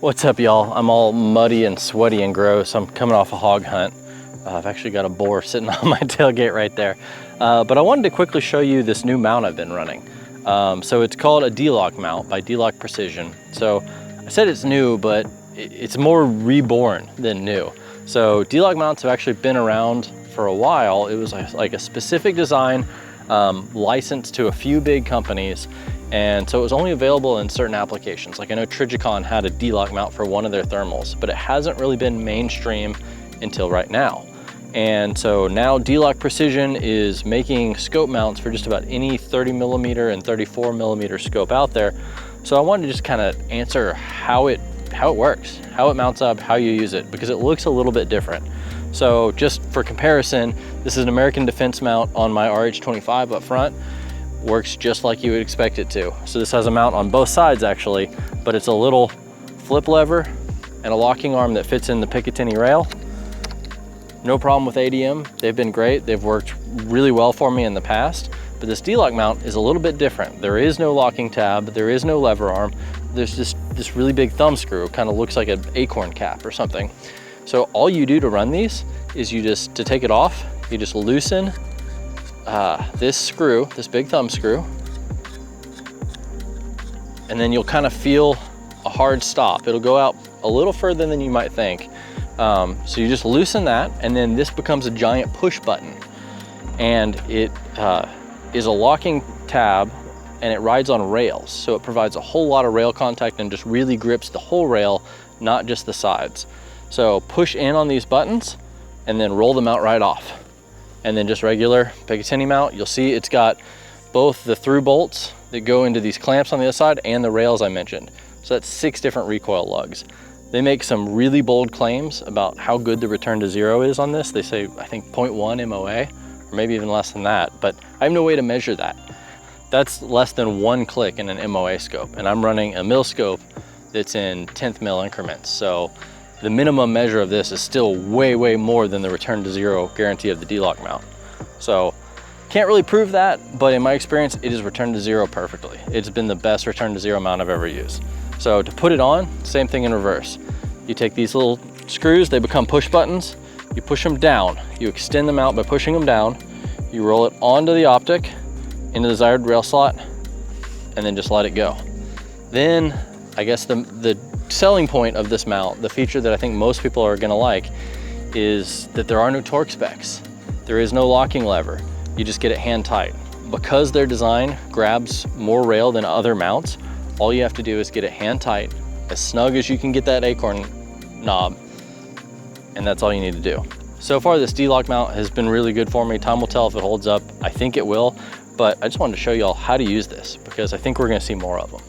What's up, y'all? I'm all muddy and sweaty and gross. I'm coming off a hog hunt. I've actually got a boar sitting on my tailgate right there. But I wanted to quickly show you this new mount I've been running. So it's called a DLOC mount by DLOC Precision. So I said it's new, but it's more reborn than new. So DLOC mounts have actually been around for a while. It was like a specific design licensed to a few big companies. And so it was only available in certain applications. Like I know Trigicon had a DLOC mount for one of their thermals, but it hasn't really been mainstream until right now. And so now DLOC Precision is making scope mounts for just about any 30mm and 34mm scope out there. So I wanted to just kind of answer how it works, how it mounts up, how you use it, because it looks a little bit different. So just for comparison, this is an American Defense mount on my RH25 up front. Works just like you would expect it to. So this has a mount on both sides actually, but it's a little flip lever and a locking arm that fits in the Picatinny rail. No problem with ADM. They've been great. They've worked really well for me in the past, but this DLOC mount is a little bit different. There is no locking tab. There is no lever arm. There's just this really big thumb screw. It kind of looks like an acorn cap or something. So all you do to run these is to take it off, you just loosen this screw, this big thumb screw, and then you'll kind of feel a hard stop. It'll go out a little further than you might think. So you just loosen that, and then this becomes a giant push button. And it is a locking tab, and it rides on rails. So it provides a whole lot of rail contact and just really grips the whole rail, not just the sides. So push in on these buttons and then roll them out right off. And then just regular Picatinny mount, you'll see it's got both the through bolts that go into these clamps on the other side and the rails I mentioned. So that's 6 different recoil lugs. They make some really bold claims about how good the return to zero is on this. They say, I think 0.1 MOA, or maybe even less than that, but I have no way to measure that. That's less than 1 click in an MOA scope, and I'm running a mil scope that's in 10th mil increments. So the minimum measure of this is still way, way more than the return to zero guarantee of the DLOC mount. So can't really prove that, but in my experience, it is returned to zero perfectly. It's been the best return to zero mount I've ever used. So to put it on, same thing in reverse. You take these little screws, they become push buttons. You push them down. You extend them out by pushing them down. You roll it onto the optic, into the desired rail slot, and then just let it go. Then, I guess the selling point of this mount, the feature that I think most people are gonna like, is that there are no torque specs. There is no locking lever. You just get it hand tight. Because their design grabs more rail than other mounts, all you have to do is get it hand tight, as snug as you can get that acorn knob, and that's all you need to do. So far, this DLOC mount has been really good for me. Time will tell if it holds up. I think it will, but I just wanted to show you all how to use this because I think we're gonna see more of them.